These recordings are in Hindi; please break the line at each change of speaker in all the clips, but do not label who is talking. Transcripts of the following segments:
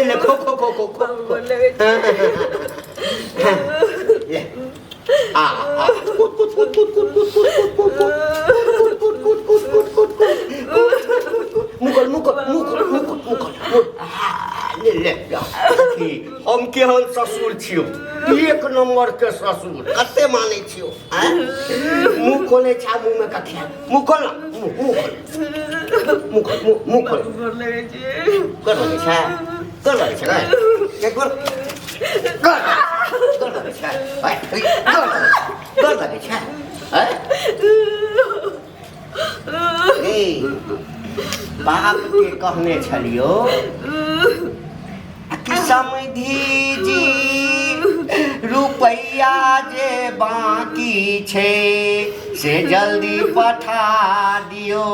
ले खो खो खो खो खो ले आ कूद कूद कूद कूद कूद कूद कूद कूद कूद कूद कूद मुकल मुकल मुकल मुकल मुकल ले ले हम केहन ससुर छियो एक नंबर के ससुर कते माने छियो मुंह खोले छा मुंह में कखे मुंह खोल मुंह खोल मुंह खोल कर लगे छा एक बार कर लगे छा भाई कर लगे छा बाप के कहने छलियो कि समधी जी रुपैया जे बाकी छे से जल्दी पठा दियो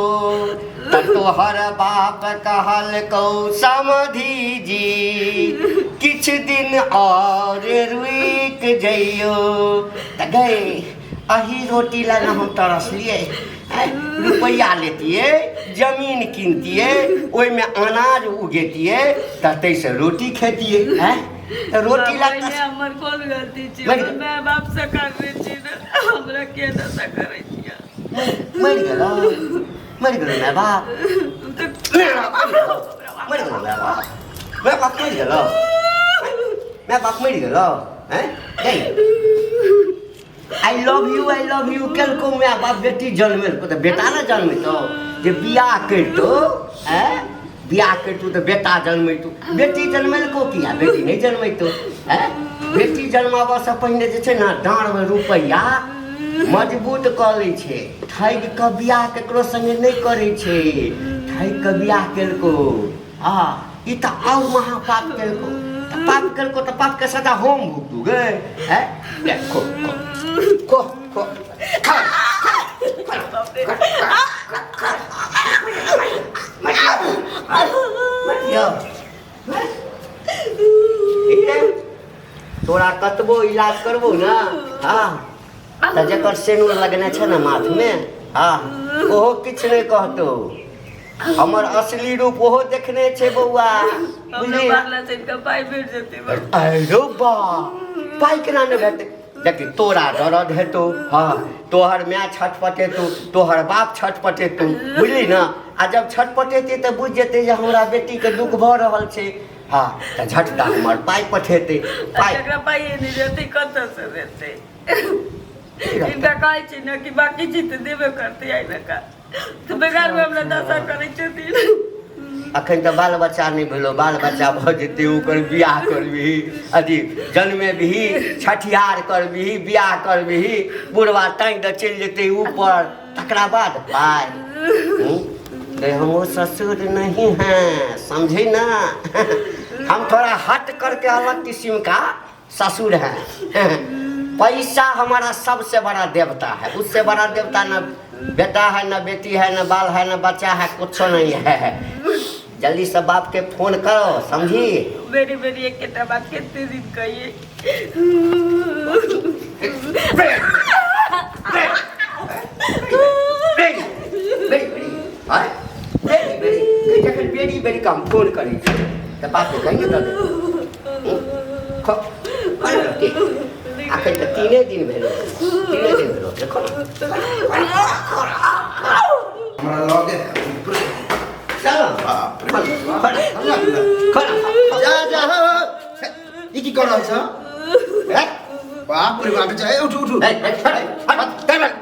तोहर बाप कहल कौ समधी जी किछ दिन और रुक जइयो त गए अही रोटी लगा हम तरसलिए रुपया लेतिए जमीन कीनतिए ओई में अनाज उगेतिए तते से रोटी खेतिए रोटी लगता
हमर कोन गलती छी मैं बाप से कर रही छी हमरा के दशा करे छी
मर गेलो मैं बाप मर गेलो मैं बाप मर गेलो हैं गई आई लव यू कल को मैं बाप बेटी जन्मे तो बेटा ना जन्मे तो जे बियाह करतो बियाह करतो तो बेटा जन्मे तो बेटी जन्मे को किया बेटी नहीं जन्मे तो बेटी जन्माबा से पहले जे छै ना डाँड़ में रुपैया मजबूत क लै छै ठग के बियाह केकरो संगे नहीं करे छै ठग के बियाह केलको ई त और महापाप केलको पाप केलको तो पाप के सजा हम भुगतू गे देखो को को तोरा कतबो इलाज करबो ना त जकर सेनुर लगने छै ना माथ में ओहो किछ नहीं कहतो हमर असली रूप ओहो देखने छे बउआ
हमरा मारला से इनका पाई भेट जते
अरे बा पाई केना न भेटते देखी तोरा दर्द हेतौ तोहर माय छटपटेतौ तोहर बाप छटपटेतौ बुझली ना आ जब छटपटेते त बुझ जेते जे हमरा बेटी के दुख भ रहल छै त झटका हमर पाई पठेते
पाई नहीं देते कत से देते इनका कहै छी ना कि बाकी चीज देबे करते आई ना का तो बेकार में हमरा दशा करे छथिन
अखन तो बाल बच्चा नहीं भेलो बाल बच्चा भ जेते ओकर बियाह करबी अथी जन्मे भी छठियार करबी बियाह करबी बुढ़वा टांग द चल जेते ऊपर तकरा बाद पाई हम वो ससुर नहीं हैं समझे ना हम थोड़ा हट करके अलग किस्म का ससुर है पैसा हमारा सबसे बड़ा देवता है उससे बड़ा देवता न बेटा है न बेटी है न बाल है न बच्चा है कुछ नहीं है जल्दी से बाप के फोन करो समझी
मेरी एक केटा बात कितने दिन कहिए
बेरी काम फोन करी तो बाप के कहेंगे आखिर तो तीने दिन भेलो देखो
हमरा लगे
चलो
जा ई की कर रहल छ बाप रे बाप जा उठ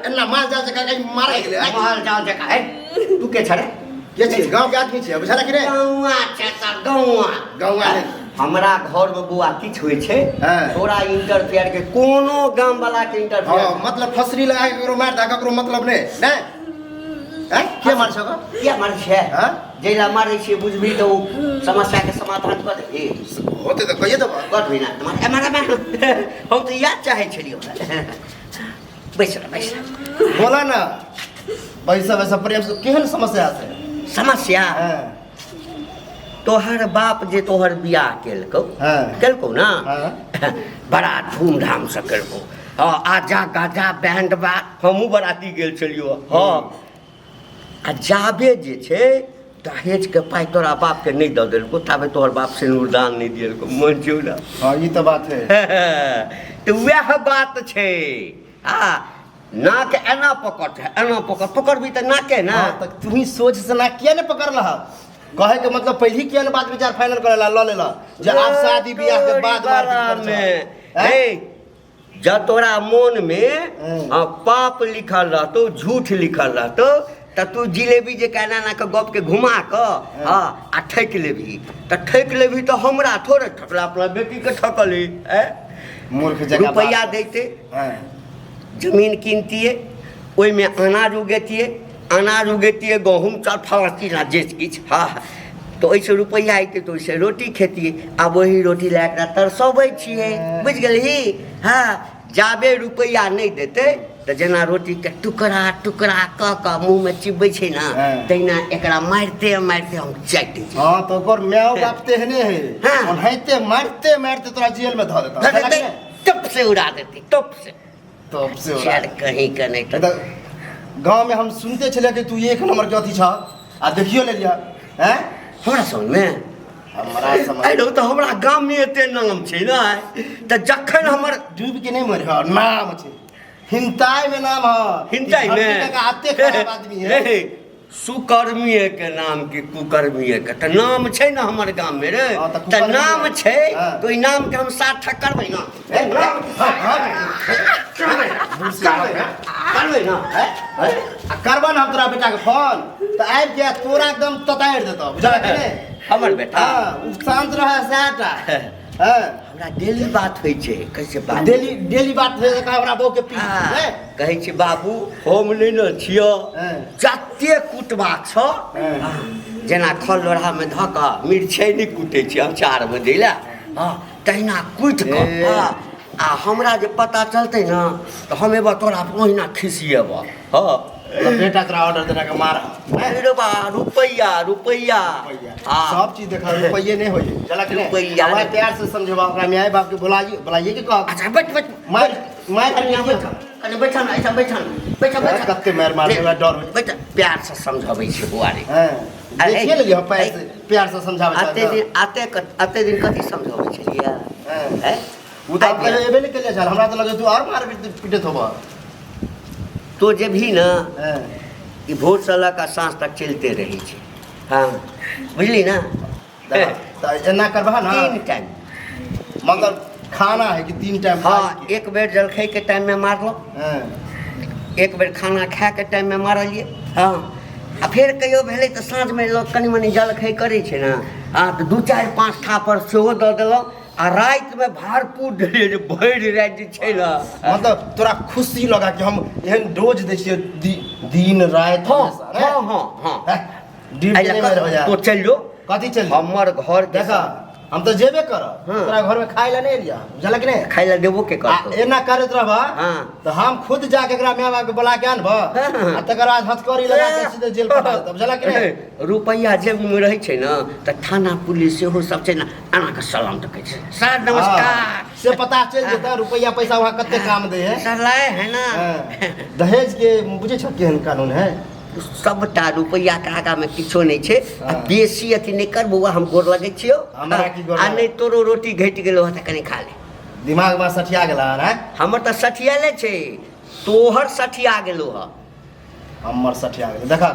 एना माल जा जका कहीं मारे गेले
माल जा जका तू के छड़े
के छी गांव के आदमी छी बुझाला कि रे गौवा
हमरा घर में बुआ किछ होय छै तोरा इंटरफेयर के कोनो गांव वाला के इंटरफेयर
मतलब फसरी लगा के ककरो मार दा ककरो मतलब नहीं के मार छको
क्या मार छै जेला मारै छी बुझबी तो समस्या के समाधान कर दे
होते तो कहिए तो
कर बिना हमारा हम तो याद चाहे छलियो बैस
बोला ना वैसा प्रेम से केहन समस्या है
समस्या तोहर बाप जे तोहर बियाह केलको ना बड़ा धूमधाम से केलको आजा गाजा बैंड बा हमहूँ बराती गेल छलियो आ जाबे जे छै दहेज के पाई तोरा बाप के नहीं दऽ देलको ताबे तोहर बाप से अनुदान नहीं दिलको मन छौ ना।
हाँ ये तो बात है।
तो वह बात छे। हाँ नाक एना पकड़ है, एना पकड़ भी तो नाके ना।
हाँ, तो तुम्ही सोच से ना किया ने पकड़ रहा कहे के मतलब पहले किया ने बात विचार फाइनल करेला ल लेला जे आप शादी ब्याह के बाद
जब तोरा मन में पाप लिखल रहतो, झूठ लिखल रहतो, तो तू जिलेबी जे कहना ना के गप के घुमा क आ ठक लेबी, तो ठक लेबी तो हमरा थोड़े ठकला, अपना बेटी के ठकली।
मूर्ख जगह
रुपया देते, जमीन कीनतिए, ओई में अनाज उगेतिए, गहूम चाउर फला चीज ना जे किछ। हाँ तो ओइसे रुपया आइते तो ओइसे रोटी खेतिए। अब वही रोटी लए के तरसबै छिए, बुझ गेलही। हाँ जाबे रुपया नहीं देते तो जेना रोटी के टुकड़ा क मुंह में चिबे छै ना, तहिना एकरा मारते हम चाटि दै।
हां तो ओकर माओ बाप तेहने है, ओनाहिते मारते तोरा जेल में धऽ देता,
टप से उड़ा देती, टप से उड़ा कहीं का नहीं। तो
गांव में हम सुनते चले कि तू एक नंबर के अथी छ आ देखियो ले लिया हैं
हमरा समझ में।
हमरा समझ
आइ तो हमरा गांव में एते नाम छै ना, त जखन हमर
डूब के नहीं मर नाम छै, हिंताई में नाम है,
हिंताई में
आते खराब आदमी है।
सुकर्मीय के नाम की कुकर्मीय के त नाम छै ना हमर गांव में रे। त नाम छै तो ई नाम के हम सार्थक करबै ना, करबै ना।
करबा ना हम तोरा बेटा के फोन तो आबि गया तोरा एकदम तताड़ देतो, बुझला कि नहीं।
हमर बेटा
हां शांत रहे साटा।
हमरा डेली बात होइ छै, कैसे बात
डेली बात होइ छै हमरा बहू के पी
कहै छै बाबू हम नहि न छियो, जते कुटबाक छ जेना खल लोढ़ा में धऽ कऽ मिरचाइ नहि कुटै छी अचार में दैला, तहिना कुटि कऽ आ हमरा जे पता चलतै ना तो हम एबा तोरा ओहिना खिसिएबा। हाँ
बेटा तोरा ऑर्डर देना के मार
रुपैया
सब चीज देखा, रुपये नहीं होई चला के
रुपैया
हमारे प्यार से समझवा, ओकरा माय बाप के बुलाइए के कह।
अच्छा बैठ
मार
अरे बैठा ना, ऐसा बैठा
कत्ते मार देबा डर होई।
बैठ प्यार से समझाबै छै बुआरी।
हां देखिए ले लियो प्यार से समझाबै छै।
आते दिन कथी समझाबै छलिए हैं
उ त एबे नहीं केले चल, हमरा तो लगे तू और मार पीटे होबा।
तो जब भी ना ये भोर से लगा सांस तक चलते रही छे। हाँ बुझली ना।
तो एना करबा ना
3 टाइम
मतलब खाना है कि 3 टाइम।
हाँ एक बेर जलखै के टाइम में मारलो, एक बेर खाना खाए के टाइम में मारलिए। हाँ आ फिर कहियो भेलै तो साँझ में लोग कनी मनी जलखै करे छे ना, हाँ तो 2-4-5 थापर सेहो दऽ देलहुँ आ रात में भरपूर देलिए जे भरि रात जे छै ना।
मतलब तोरा खुशी लगा कि हम एहन डोज दै छियै दिन रात।
हाँ
तो
चल जो
कथी चल
हमर घर
देखा हम तो जेबे करब, तोरा घर में खाइ ला नहीं लिया, बुझल कि नहीं।
खाइ ला देबो के करतो,
एना करत रहबा तो हम खुद जाके एकरा माय बाप के बुला के आनबा आ तकर बाद हथकड़ी लगा के सीधे जेल पठा देब, बुझल कि नहीं।
रुपैया जेब में रहै छै ना त थाना पुलिस सेहो सब छै ना आना के सलाम तकै छै, सर नमस्कार
से पता चल जेता रुपैया पैसा वहां कते काम दे है।
सर लाए है ना
दहेज के बुझे छ केहन कानून है।
सबटा रुपैया के आगा में किछो नहीं छे, बेसी अथी नहीं कर बउआ, हम गोर लगै छियो।
हमरा की गोर
आ नहीं तोरो रोटी घटि गेलो त कनी खा ले,
दिमाग में सठिया गेला है।
हमर त सठियाले छै, तोहर सठिया गेलो ह,
हमर सठिया गेल। देखा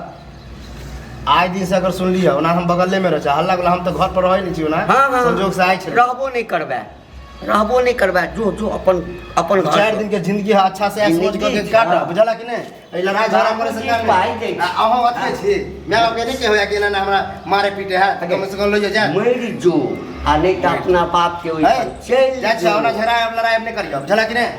आइ दिन से अगर सुन लिया ना हम बगले में रह हल्ला गुला, हम तो घर पर रहै नहीं छियो ना। संजोग से आइ छै,
रहबो नहीं करबे जो अपन
4 दिन के जिंदगी है, अच्छा से सोच के काट, बुझला कि नहीं। ए लड़ाई झगड़ा करे से काम नहीं अहो अथी छी मैं बाप के नहीं के होया कि ना हमरा मारे पीटे है, कम से कम ले जा
मर जो आ नहीं त अपना बाप के ओइ चल
जा छौना झगड़ा लड़ाई नहीं करियो, बुझला कि नहीं।